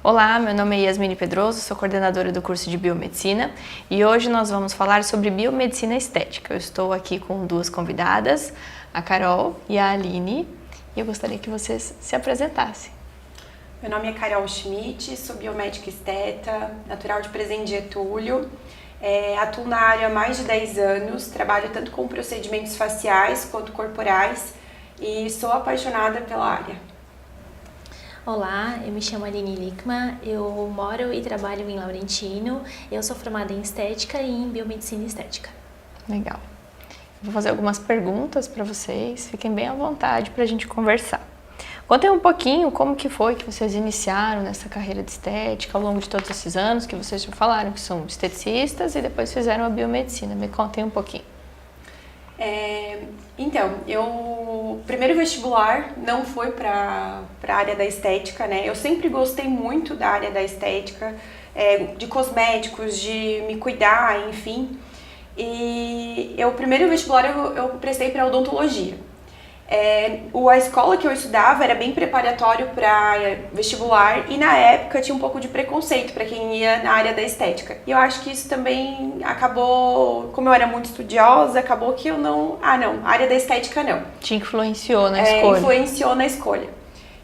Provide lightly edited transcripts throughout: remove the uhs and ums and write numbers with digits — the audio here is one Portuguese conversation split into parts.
Olá, meu nome é Yasmine Pedroso, sou coordenadora do curso de Biomedicina e hoje nós vamos falar sobre biomedicina estética. Eu estou aqui com duas convidadas, a Carol e a Aline, e eu gostaria que vocês se apresentassem. Meu nome é Carol Schmidt, sou biomédica esteta, natural de Presidente Getúlio. Atuo na área há mais de 10 anos, trabalho tanto com procedimentos faciais quanto corporais e sou apaixonada pela área. Olá, eu me chamo Aline Lickman, eu moro e trabalho em Laurentino, eu sou formada em estética e em biomedicina estética. Legal. Vou fazer algumas perguntas para vocês, fiquem bem à vontade para a gente conversar. Contem um pouquinho como que foi que vocês iniciaram nessa carreira de estética ao longo de todos esses anos, que vocês já falaram que são esteticistas e depois fizeram a biomedicina. Me contem um pouquinho. O primeiro vestibular não foi para a área da estética, né? Eu sempre gostei muito da área da estética, de cosméticos, de me cuidar, enfim. E o primeiro vestibular eu prestei para odontologia. A escola que eu estudava era bem preparatório para vestibular e na época tinha um pouco de preconceito para quem ia na área da estética. E eu acho que isso também acabou, como eu era muito estudiosa, acabou que eu não... a área da estética não. Te influenciou na escolha? Influenciou na escolha.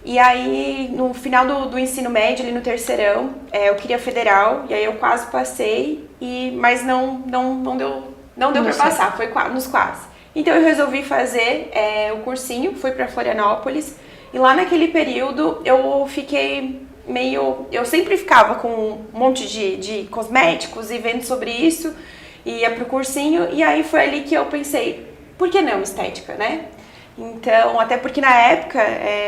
E aí, no final do ensino médio, ali no terceirão, eu queria federal, e aí eu quase passei, mas não deu para passar, foi nos quase. Então eu resolvi fazer o cursinho, fui para Florianópolis e lá naquele período eu fiquei eu sempre ficava com um monte de cosméticos e vendo sobre isso, ia pro cursinho e aí foi ali que eu pensei, por que não estética, né? Então, até porque na época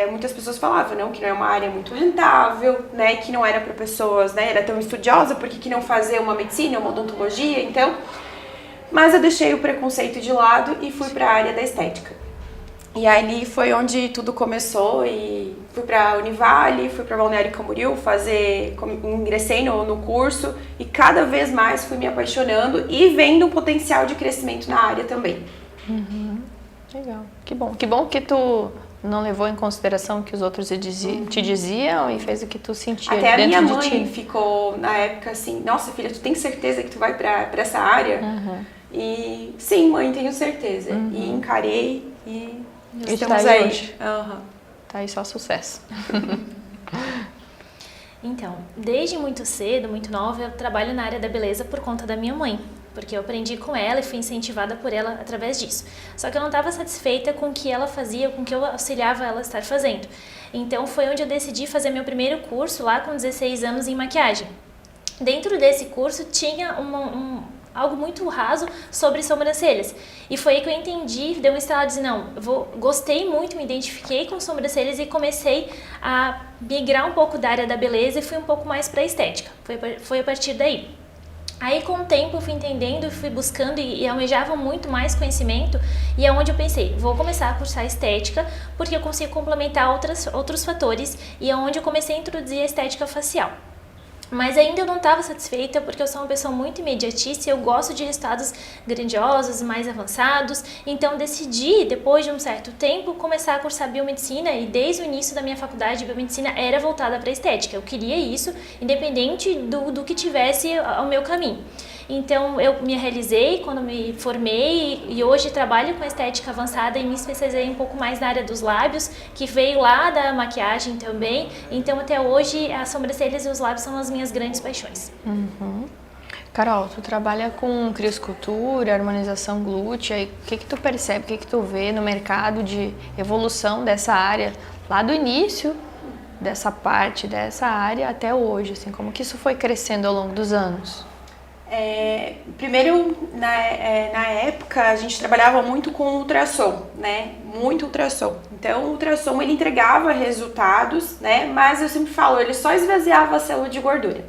muitas pessoas falavam que não é uma área muito rentável, né, que não era para pessoas, né, era tão estudiosa, por que não fazer uma medicina, uma odontologia, então... Mas eu deixei o preconceito de lado e fui para a área da estética. E ali foi onde tudo começou e fui para Univale, fui para Balneário Camboriú, ingressei no curso e cada vez mais fui me apaixonando e vendo um potencial de crescimento na área também. Uhum. Legal, que bom. Que bom que tu não levou em consideração o que os outros te diziam e fez o que tu sentia até dentro de ti. Até a minha mãe ficou na época assim, nossa filha, tu tem certeza que tu vai para essa área? Uhum. E sim, mãe, tenho certeza. Uhum. E encarei e estamos tá aí. Hoje. Uhum. Tá aí só sucesso. Então, desde muito cedo, muito nova, eu trabalho na área da beleza por conta da minha mãe. Porque eu aprendi com ela e fui incentivada por ela através disso. Só que eu não estava satisfeita com o que ela fazia, com o que eu auxiliava ela a estar fazendo. Então foi onde eu decidi fazer meu primeiro curso lá com 16 anos em maquiagem. Dentro desse curso tinha algo muito raso sobre sobrancelhas. E foi aí que eu entendi, deu um estalo de não, gostei muito, me identifiquei com sobrancelhas e comecei a migrar um pouco da área da beleza e fui um pouco mais para a estética. Foi a partir daí. Aí com o tempo eu fui entendendo, fui buscando e almejava muito mais conhecimento e é onde eu pensei, vou começar a cursar estética porque eu consigo complementar outros fatores e é onde eu comecei a introduzir a estética facial. Mas ainda eu não estava satisfeita porque eu sou uma pessoa muito imediatista e eu gosto de resultados grandiosos, mais avançados. Então decidi, depois de um certo tempo, começar a cursar biomedicina e desde o início da minha faculdade, biomedicina era voltada para a estética. Eu queria isso, independente do que tivesse ao meu caminho. Então eu me realizei quando me formei e hoje trabalho com estética avançada e me especializei um pouco mais na área dos lábios, que veio lá da maquiagem também. Então até hoje as sobrancelhas e os lábios são as minhas grandes paixões. Uhum. Carol, tu trabalha com crioscultura, harmonização glútea, e o que tu percebe, o que tu vê no mercado de evolução dessa área lá do início dessa parte, dessa área até hoje, assim, como que isso foi crescendo ao longo dos anos? Primeiro, na época, a gente trabalhava muito com ultrassom, né? Muito ultrassom. Então, o ultrassom, ele entregava resultados, né? Mas eu sempre falo, ele só esvaziava a célula de gordura.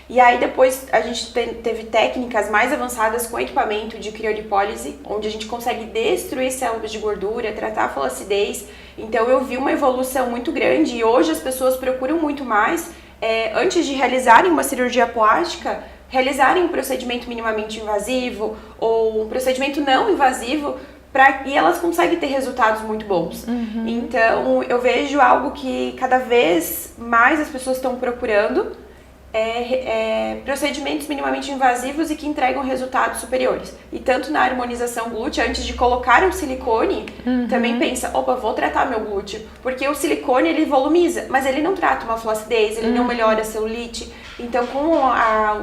E aí, depois, a gente teve técnicas mais avançadas com equipamento de criolipólise, onde a gente consegue destruir células de gordura, tratar a flacidez. Então, eu vi uma evolução muito grande e hoje as pessoas procuram muito mais, antes de realizarem uma cirurgia plástica, realizarem um procedimento minimamente invasivo ou um procedimento não invasivo e elas conseguem ter resultados muito bons. Então, eu vejo algo que cada vez mais as pessoas estão procurando, procedimentos minimamente invasivos e que entregam resultados superiores. E tanto na harmonização glútea, antes de colocar o silicone, também pensa, opa, vou tratar meu glúteo. Porque o silicone, ele volumiza, mas ele não trata uma flacidez, ele não melhora a celulite. Então, com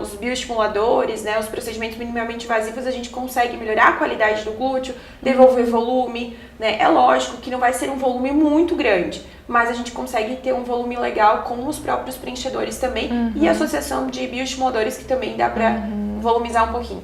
os bioestimuladores, né, os procedimentos minimamente invasivos, a gente consegue melhorar a qualidade do glúteo, devolver volume, né? É lógico que não vai ser um volume muito grande, mas a gente consegue ter um volume legal com os próprios preenchedores também e a associação de bioestimuladores que também dá pra volumizar um pouquinho.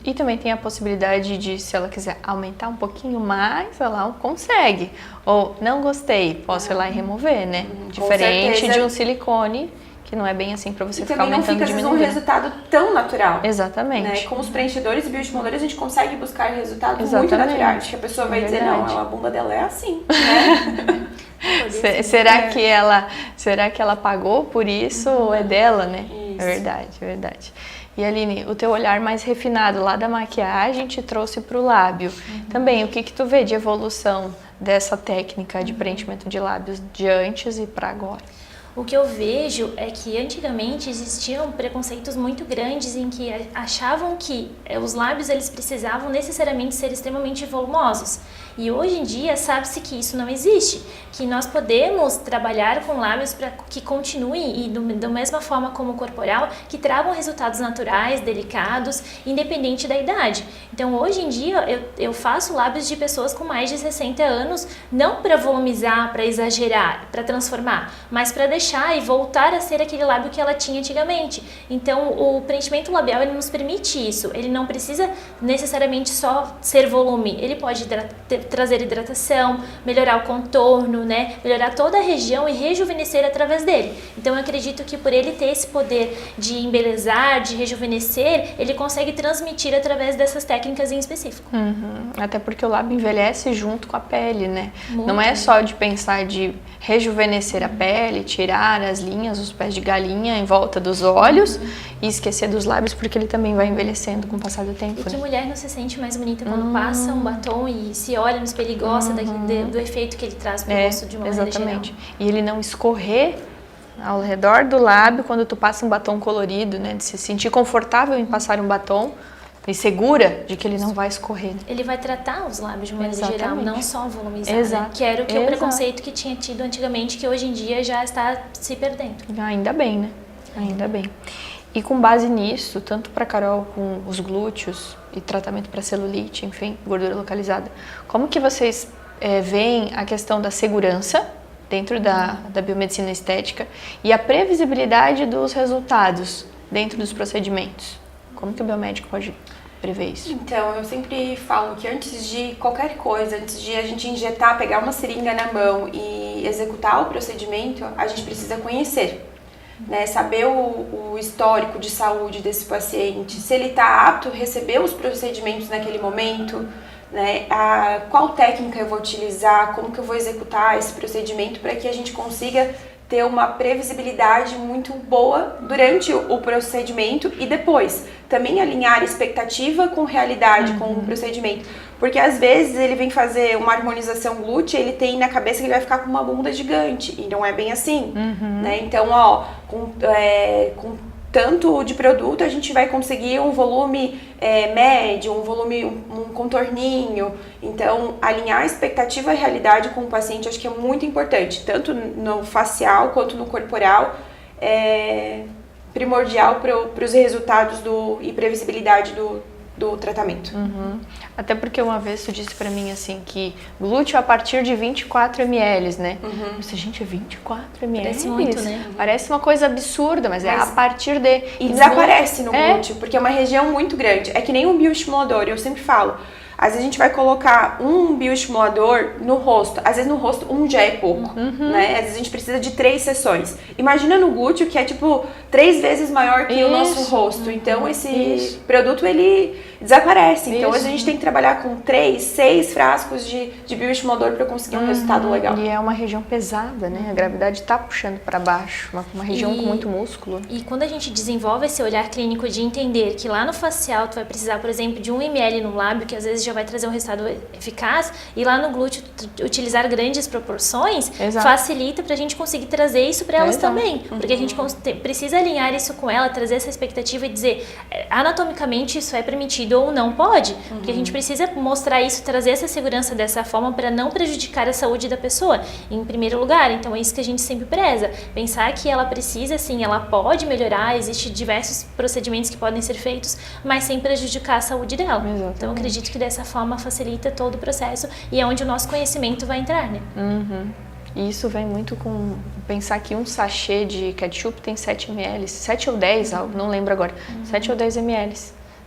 E também tem a possibilidade de, se ela quiser aumentar um pouquinho mais, ela consegue. Ou, não gostei, posso ir lá e remover, né? Diferente de um silicone, que não é bem assim pra você ficar aumentando e diminuindo. E também não fica, às vezes, um resultado tão natural. Exatamente. Né? Com os preenchedores e bioestimuladores, a gente consegue buscar resultados muito naturais. Que a pessoa vai dizer, não, a bunda dela é assim, né? Será que ela pagou por isso ou é dela, né? Isso. É verdade, é verdade. E Aline, o teu olhar mais refinado lá da maquiagem te trouxe pro lábio. Também, o que tu vê de evolução dessa técnica de preenchimento de lábios de antes e para agora? O que eu vejo é que antigamente existiam preconceitos muito grandes em que achavam que os lábios eles precisavam necessariamente ser extremamente volumosos. E hoje em dia sabe-se que isso não existe, que nós podemos trabalhar com lábios para que continuem e da mesma forma como o corporal, que tragam resultados naturais, delicados, independente da idade. Então hoje em dia eu faço lábios de pessoas com mais de 60 anos, não para volumizar, para exagerar, para transformar, mas para deixar e voltar a ser aquele lábio que ela tinha antigamente. Então o preenchimento labial ele nos permite isso, ele não precisa necessariamente só ser volume, ele pode trazer hidratação, melhorar o contorno, né? Melhorar toda a região e rejuvenescer através dele. Então eu acredito que por ele ter esse poder de embelezar, de rejuvenescer, ele consegue transmitir através dessas técnicas em específico. Até porque o lábio envelhece junto com a pele, né? Muito. Não é só de pensar de rejuvenescer a pele, tirar as linhas, os pés de galinha em volta dos olhos e esquecer dos lábios, porque ele também vai envelhecendo com o passar do tempo. E que mulher não se sente mais bonita quando passa um batom e se olha no espelho e gosta do efeito que ele traz pro rosto de uma maneira geral. E ele não escorrer ao redor do lábio quando tu passa um batom colorido, né? De se sentir confortável em passar um batom e segura de que ele não vai escorrer. Ele vai tratar os lábios de uma maneira geral, não só volumizar, né? Que era o preconceito que tinha tido antigamente, que hoje em dia já está se perdendo. Ainda bem, né? Ainda bem. E com base nisso, tanto para Carol com os glúteos e tratamento para celulite, enfim, gordura localizada, como que vocês veem a questão da segurança dentro da biomedicina estética e a previsibilidade dos resultados dentro dos procedimentos? Como que o biomédico pode prever isso? Então, eu sempre falo que antes de qualquer coisa, antes de a gente injetar, pegar uma seringa na mão e executar o procedimento, a gente precisa conhecer. Né, saber o histórico de saúde desse paciente, se ele está apto a receber os procedimentos naquele momento, né, qual técnica eu vou utilizar, como que eu vou executar esse procedimento para que a gente consiga ter uma previsibilidade muito boa durante o procedimento e depois. Também alinhar expectativa com realidade, com o procedimento. Porque às vezes ele vem fazer uma harmonização glútea, ele tem na cabeça que ele vai ficar com uma bunda gigante. E não é bem assim. Né? Então, com tanto de produto, a gente vai conseguir um volume médio, um contorninho. Então, alinhar a expectativa e a realidade com o paciente, acho que é muito importante. Tanto no facial quanto no corporal. Primordial para os resultados e previsibilidade do tratamento. Até porque uma vez tu disse pra mim assim que glúteo a partir de 24 ml, né? Nossa, gente, 24 ml? Parece muito, né? Parece uma coisa absurda, mas é a partir de... E desaparece no glúteo, porque é uma região muito grande. É que nem um bioestimulador, eu sempre falo. Às vezes a gente vai colocar um bioestimulador no rosto. Às vezes no rosto já é pouco, né? Às vezes a gente precisa de 3 sessões. Imagina no glúteo, que é tipo 3 vezes maior que o nosso rosto. Então esse produto, ele desaparece. Então a gente tem que trabalhar com 3, 6 frascos de bioestimulador para conseguir um resultado legal. E é uma região pesada, né? A gravidade tá puxando para baixo. Uma região com muito músculo. E quando a gente desenvolve esse olhar clínico de entender que lá no facial tu vai precisar, por exemplo, de 1 ml no lábio, que às vezes já vai trazer um resultado eficaz, e lá no glúteo utilizar grandes proporções Exato. facilita para a gente conseguir trazer isso para elas Exato. também, porque a gente precisa alinhar isso com ela, trazer essa expectativa e dizer anatomicamente isso é permitido ou não pode, porque a gente precisa mostrar isso, trazer essa segurança dessa forma para não prejudicar a saúde da pessoa, em primeiro lugar. Então é isso que a gente sempre preza, pensar que ela precisa sim, ela pode melhorar, existem diversos procedimentos que podem ser feitos, mas sem prejudicar a saúde dela. Exatamente. Então eu acredito que dessa forma facilita todo o processo e é onde o nosso conhecimento vai entrar, né? E isso vem muito com pensar que um sachê de ketchup tem 7 ml, 7 ou 10, não lembro agora, 7 ou 10 ml,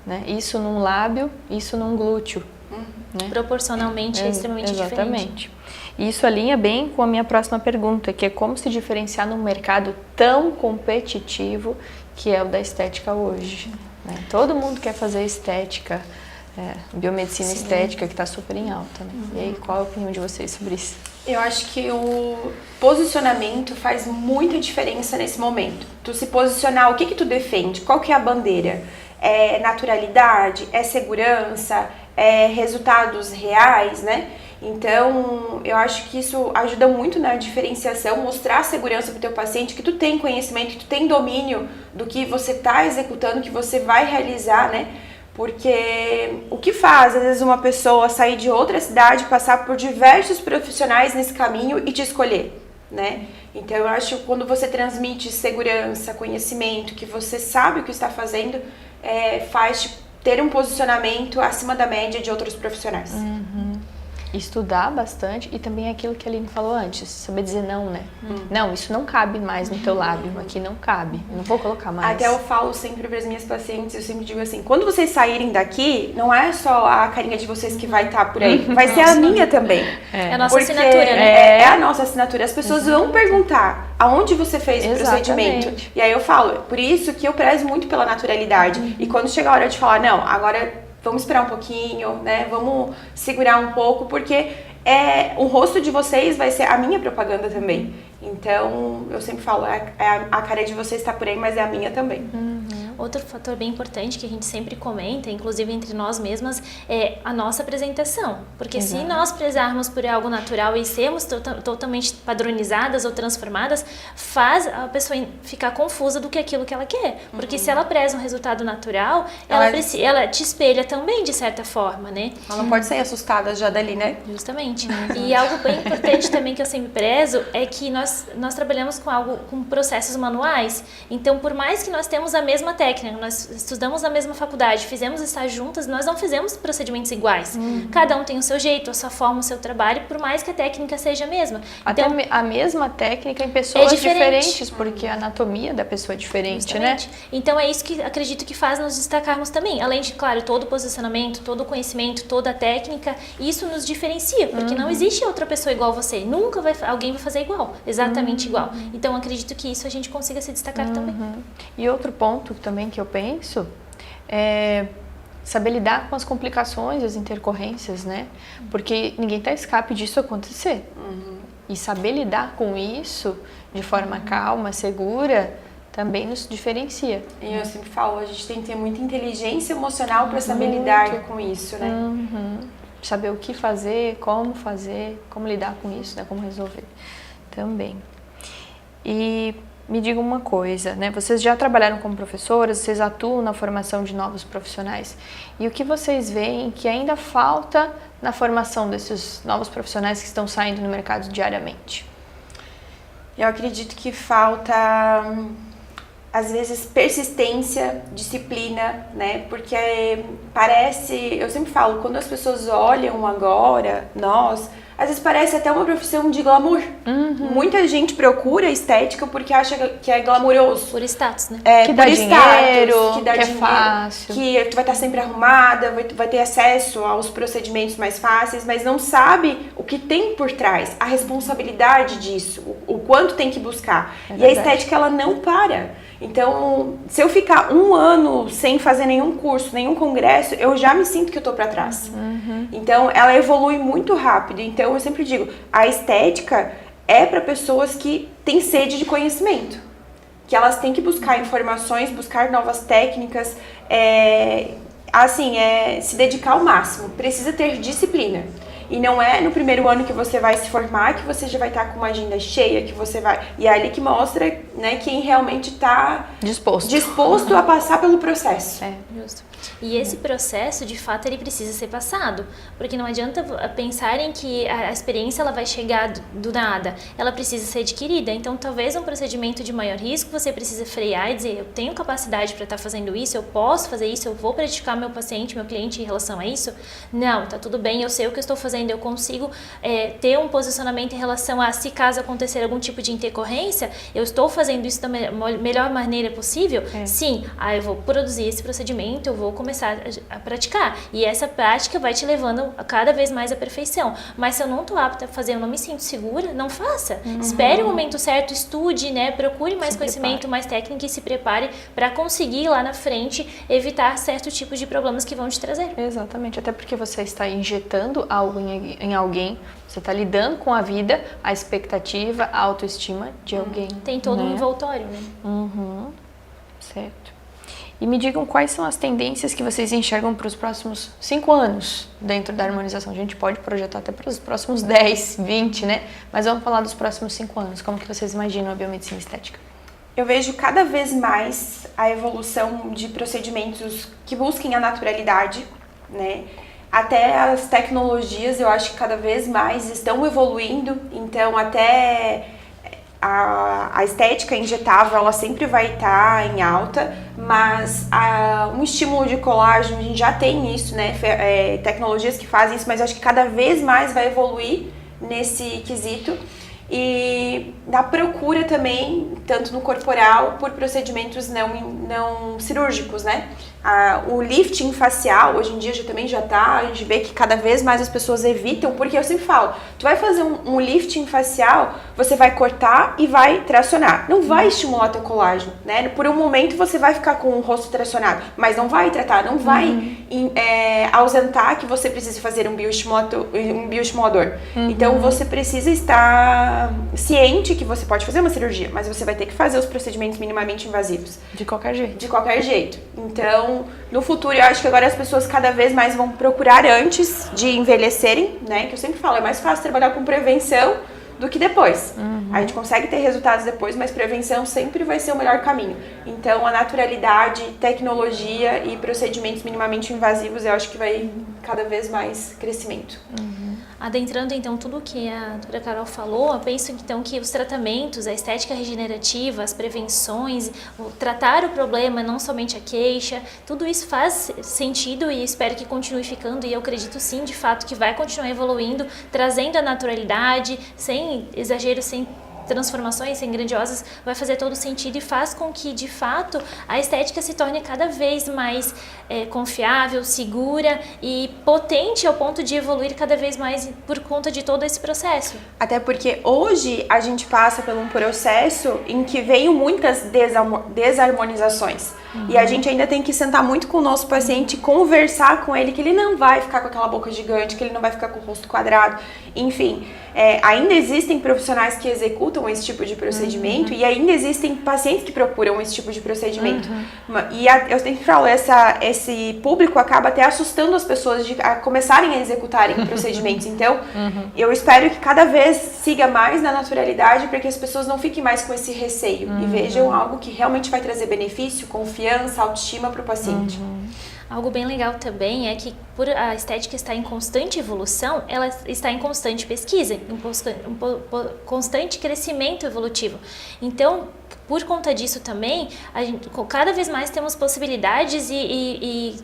né? Isso num lábio, isso num glúteo. Né? Proporcionalmente é extremamente diferente. Exatamente. E isso alinha bem com a minha próxima pergunta, que é como se diferenciar num mercado tão competitivo que é o da estética hoje. Né? Todo mundo quer fazer estética, biomedicina estética, que está super em alta. Né? E aí, qual a opinião de vocês sobre isso? Eu acho que o posicionamento faz muita diferença nesse momento. Tu se posicionar, o que tu defende? Qual que é a bandeira? É naturalidade? É segurança? É resultados reais, né? Então, eu acho que isso ajuda muito na diferenciação, mostrar a segurança para o teu paciente, que tu tem conhecimento, que tu tem domínio do que você está executando, que você vai realizar, né? Porque o que faz, às vezes, uma pessoa sair de outra cidade, passar por diversos profissionais nesse caminho e te escolher, né? Então, eu acho que quando você transmite segurança, conhecimento, que você sabe o que está fazendo, faz ter um posicionamento acima da média de outros profissionais. Estudar bastante e também aquilo que a Aline falou antes, saber dizer não, né? Não, isso não cabe mais no teu lábio, aqui não cabe, eu não vou colocar mais. Até eu falo sempre para as minhas pacientes, eu sempre digo assim, quando vocês saírem daqui, não é só a carinha de vocês que vai estar por aí, vai ser a minha também. É a nossa assinatura, né? É a nossa assinatura. As pessoas vão perguntar aonde você fez o procedimento. E aí eu falo, por isso que eu prezo muito pela naturalidade. E quando chega a hora de falar, não, agora vamos esperar um pouquinho, né? Vamos segurar um pouco, porque o rosto de vocês vai ser a minha propaganda também. Então, eu sempre falo, a cara de vocês está por aí, mas é a minha também. Outro fator bem importante que a gente sempre comenta, inclusive entre nós mesmas, é a nossa apresentação. Porque se nós prezarmos por algo natural e sermos totalmente padronizadas ou transformadas, faz a pessoa ficar confusa do que aquilo que ela quer. Porque se ela preza um resultado natural, ela te espelha também, de certa forma, né? Ela não pode sair assustada já dali, né? Justamente. E algo bem importante também que eu sempre prezo é que nós trabalhamos com processos manuais. Então, por mais que nós temos a mesma técnica, nós estudamos na mesma faculdade, fizemos estágio juntas, nós não fizemos procedimentos iguais. Cada um tem o seu jeito, a sua forma, o seu trabalho, por mais que a técnica seja a mesma. Até então, a mesma técnica em pessoas diferentes, porque a anatomia da pessoa é diferente, justamente, né? Então é isso que acredito que faz nos destacarmos também. Além de, claro, todo o posicionamento, todo o conhecimento, toda a técnica, isso nos diferencia, porque não existe outra pessoa igual a você. Nunca alguém vai fazer igual, exatamente igual. Então acredito que isso a gente consiga se destacar também. E outro ponto também que eu penso é saber lidar com as complicações, as intercorrências, né? Porque ninguém tá escape disso acontecer. E saber lidar com isso de forma calma, segura, também nos diferencia. E eu sempre falo, a gente tem que ter muita inteligência emocional para saber lidar com isso, né? Saber o que fazer, como lidar com isso, né? Como resolver também. E me diga uma coisa, né? Vocês já trabalharam como professoras, vocês atuam na formação de novos profissionais. E o que vocês veem que ainda falta na formação desses novos profissionais que estão saindo no mercado diariamente? Eu acredito que falta, às vezes, persistência, disciplina, né? Porque parece, eu sempre falo, quando as pessoas olham agora, às vezes parece até uma profissão de glamour. Muita gente procura estética porque acha que é glamouroso. Por status, né? Que dá dinheiro, que é fácil. Que tu vai estar sempre arrumada, vai ter acesso aos procedimentos mais fáceis, mas não sabe o que tem por trás, a responsabilidade disso, o quanto tem que buscar. E a estética, ela não para. Então, se eu ficar 1 ano sem fazer nenhum curso, nenhum congresso, eu já me sinto que eu tô pra trás. Então, ela evolui muito rápido. Então, eu sempre digo, a estética é para pessoas que têm sede de conhecimento. Que elas têm que buscar informações, buscar novas técnicas, Assim, é se dedicar ao máximo. Precisa ter disciplina. E não é no primeiro ano que você vai se formar que você já vai estar com uma agenda cheia, que você vai... E é ali que mostra, né, quem realmente está disposto a passar pelo processo. Justo. E esse processo, de fato, ele precisa ser passado, porque não adianta pensarem que a experiência ela vai chegar do nada, ela precisa ser adquirida. Então, talvez um procedimento de maior risco, você precisa frear e dizer, eu tenho capacidade para estar fazendo isso, eu posso fazer isso, eu vou praticar meu paciente, meu cliente em relação a isso? Não, tá tudo bem, eu sei o que eu estou fazendo, eu consigo ter um posicionamento em relação a, se caso acontecer algum tipo de intercorrência, eu estou fazendo isso da melhor maneira possível? Sim, eu vou produzir esse procedimento, eu vou começar a praticar. E essa prática vai te levando cada vez mais à perfeição. Mas se eu não estou apta a fazer, eu não me sinto segura, não faça. Espere o momento certo, estude, né? Procure mais conhecimento, mais técnica e se prepare para conseguir lá na frente evitar certo tipo de problemas que vão te trazer. Exatamente, até porque você está injetando algo em alguém, você está lidando com a vida, a expectativa, a autoestima de alguém. Tem todo um envoltório, né? Certo. E me digam quais são as tendências que vocês enxergam para os próximos 5 anos dentro da harmonização. A gente pode projetar até para os próximos 10, 20, né? Mas vamos falar dos próximos 5 anos. Como que vocês imaginam a biomedicina estética? Eu vejo cada vez mais a evolução de procedimentos que busquem a naturalidade, né? Até as tecnologias, eu acho que cada vez mais estão evoluindo. Então, até... A estética injetável, ela sempre vai estar em alta, mas um estímulo de colágeno, a gente já tem isso, né? Tecnologias que fazem isso, mas eu acho que cada vez mais vai evoluir nesse quesito. E na procura também, tanto no corporal, por procedimentos não cirúrgicos, né? O lifting facial, hoje em dia também já tá, a gente vê que cada vez mais as pessoas evitam, porque eu sempre falo, tu vai fazer um lifting facial, você vai cortar e vai tracionar. Não vai estimular teu colágeno, né? Por um momento você vai ficar com o rosto tracionado, mas não vai tratar, não vai ausentar que você precise fazer um bioestimulador. Então você precisa estar ciente que você pode fazer uma cirurgia, mas você vai ter que fazer os procedimentos minimamente invasivos. De qualquer jeito. De qualquer jeito. Então, no futuro, eu acho que agora as pessoas cada vez mais vão procurar antes de envelhecerem, né? Que eu sempre falo, é mais fácil trabalhar com prevenção do que depois. A gente consegue ter resultados depois, mas prevenção sempre vai ser o melhor caminho. Então, a naturalidade, tecnologia e procedimentos minimamente invasivos, eu acho que vai cada vez mais crescimento. Adentrando então tudo o que a doutora Carol falou, eu penso então que os tratamentos, a estética regenerativa, as prevenções, tratar o problema, não somente a queixa, tudo isso faz sentido e espero que continue ficando, e eu acredito sim, de fato, que vai continuar evoluindo, trazendo a naturalidade, sem exagero, sem transformações, sem grandiosas, vai fazer todo sentido e faz com que, de fato, a estética se torne cada vez mais confiável, segura e potente ao ponto de evoluir cada vez mais por conta de todo esse processo. Até porque hoje a gente passa por um processo em que veio muitas desarmonizações. E a gente ainda tem que sentar muito com o nosso paciente e conversar com ele que ele não vai ficar com aquela boca gigante, que ele não vai ficar com o rosto quadrado. Enfim, ainda existem profissionais que executam esse tipo de procedimento e ainda existem pacientes que procuram esse tipo de procedimento. E eu sempre falo, esse público acaba até assustando as pessoas de começarem a executarem procedimentos. Então, eu espero que cada vez siga mais na naturalidade para que as pessoas não fiquem mais com esse receio e vejam algo que realmente vai trazer benefício, confiança, autoestima para o paciente. Algo bem legal também é que, por a estética estar em constante evolução, ela está em constante pesquisa, em constante crescimento evolutivo. Então, por conta disso também, cada vez mais temos possibilidades e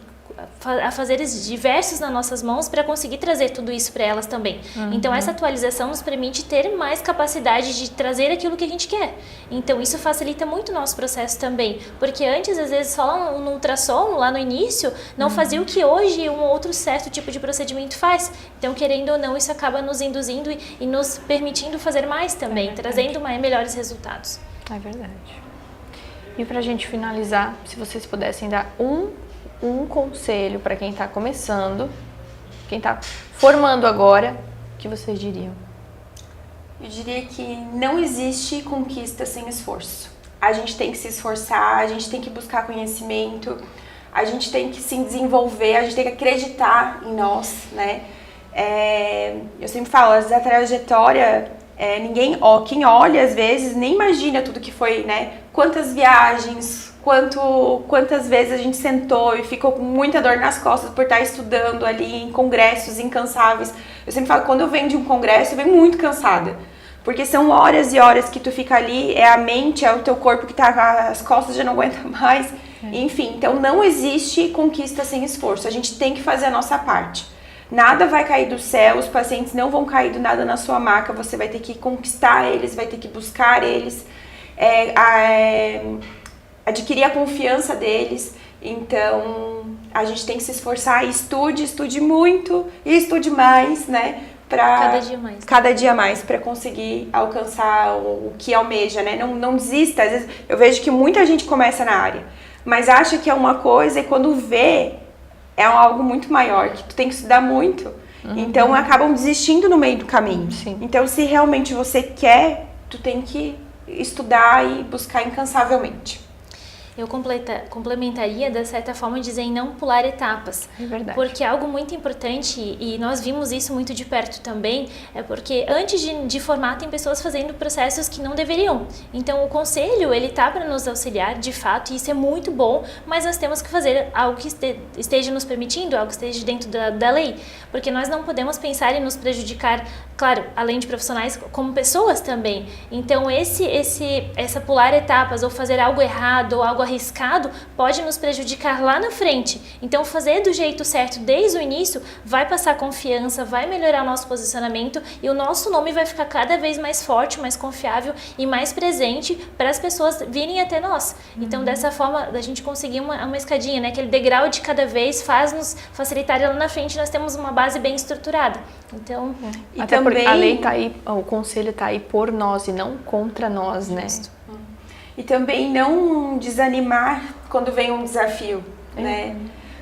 afazeres diversos nas nossas mãos para conseguir trazer tudo isso para elas também. Então essa atualização nos permite ter mais capacidade de trazer aquilo que a gente quer. Então isso facilita muito o nosso processo também, porque antes às vezes só lá no ultrassom, lá no início, não fazia o que hoje um outro certo tipo de procedimento faz. Então querendo ou não, isso acaba nos induzindo e nos permitindo fazer mais também, trazendo melhores resultados. É verdade. E pra gente finalizar, se vocês pudessem dar um conselho para quem está começando, quem está formando agora, o que vocês diriam? Eu diria que não existe conquista sem esforço. A gente tem que se esforçar, a gente tem que buscar conhecimento, a gente tem que se desenvolver, a gente tem que acreditar em nós, né? Eu sempre falo, a trajetória, quem olha às vezes nem imagina tudo que foi, né? Quantas viagens, quantas vezes a gente sentou e ficou com muita dor nas costas por estar estudando ali em congressos incansáveis. Eu sempre falo, quando eu venho de um congresso, eu venho muito cansada. Porque são horas e horas que tu fica ali, é a mente, é o teu corpo que tá, as costas já não aguentam mais. Enfim, então não existe conquista sem esforço. A gente tem que fazer a nossa parte. Nada vai cair do céu, os pacientes não vão cair do nada na sua maca, você vai ter que conquistar eles, vai ter que buscar eles, adquirir a confiança deles. Então, a gente tem que se esforçar, estude muito e estude mais, né? Cada dia mais para conseguir alcançar o que almeja, né? Não desista. Às vezes eu vejo que muita gente começa na área, mas acha que é uma coisa e quando vê é algo muito maior, que tu tem que estudar muito. Então acabam desistindo no meio do caminho. Sim. Então se realmente você quer, tu tem que estudar e buscar incansavelmente. Eu complementaria de certa forma dizendo não pular etapas. É verdade. Porque algo muito importante, e nós vimos isso muito de perto também, é porque antes de formar tem pessoas fazendo processos que não deveriam. Então o conselho, ele tá para nos auxiliar de fato, e isso é muito bom, mas nós temos que fazer algo que esteja nos permitindo, algo que esteja dentro da lei. Porque nós não podemos pensar em nos prejudicar, claro, além de profissionais, como pessoas também. Então essa pular etapas ou fazer algo errado ou algo arriscado pode nos prejudicar lá na frente. Então fazer do jeito certo desde o início vai passar confiança, vai melhorar o nosso posicionamento e o nosso nome vai ficar cada vez mais forte, mais confiável e mais presente para as pessoas virem até nós. Então dessa forma a gente conseguir uma escadinha, né? Aquele degrau de cada vez faz nos facilitar e lá na frente nós temos uma base bem estruturada. Então, e até também porque a lei tá aí, o conselho tá aí por nós e não contra nós, né? E também não desanimar quando vem um desafio, né?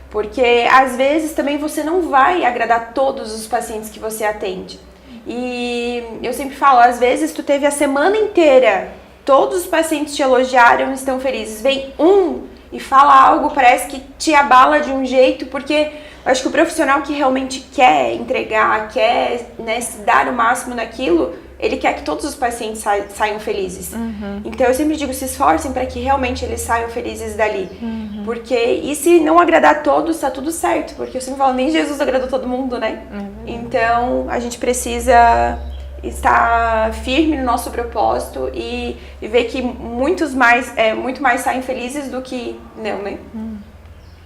Porque às vezes também você não vai agradar todos os pacientes que você atende. E eu sempre falo, às vezes tu teve a semana inteira, todos os pacientes te elogiaram, estão felizes. Vem um e fala algo, parece que te abala de um jeito, porque eu acho que o profissional que realmente quer entregar, quer, né, se dar o máximo naquilo, ele quer que todos os pacientes saiam felizes. Então eu sempre digo, se esforcem para que realmente eles saiam felizes dali. Porque, e se não agradar a todos, tá tudo certo. Porque eu sempre falo, nem Jesus agradou todo mundo, né? Então a gente precisa estar firme no nosso propósito e ver que muito mais saem felizes do que não, né?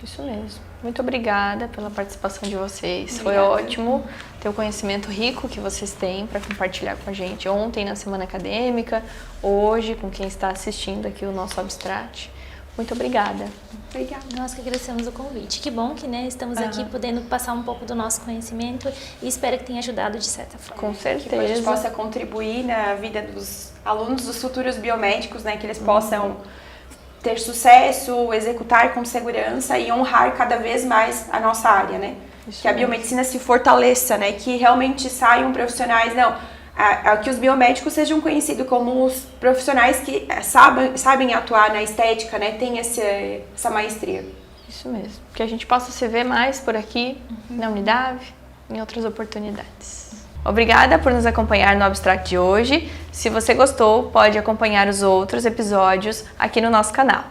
Isso mesmo. Muito obrigada pela participação de vocês. Obrigada. Foi ótimo ter o conhecimento rico que vocês têm para compartilhar com a gente. Ontem na Semana Acadêmica, hoje com quem está assistindo aqui o nosso Abstract. Muito obrigada. Obrigada. Nós que agradecemos o convite. Que bom que, né, estamos aqui podendo passar um pouco do nosso conhecimento e espero que tenha ajudado de certa forma. Com certeza. Que a gente possa contribuir na vida dos alunos, dos futuros biomédicos, né, que eles possam ter sucesso, executar com segurança e honrar cada vez mais a nossa área, né? Isso que a mesmo. biomedicina se fortaleça, né? Que realmente saiam profissionais, que os biomédicos sejam conhecidos como os profissionais que sabem atuar na estética, né? Tem essa maestria. Isso mesmo. Que a gente possa se ver mais por aqui, na Unidade, em outras oportunidades. Obrigada por nos acompanhar no Abstract de hoje. Se você gostou, pode acompanhar os outros episódios aqui no nosso canal.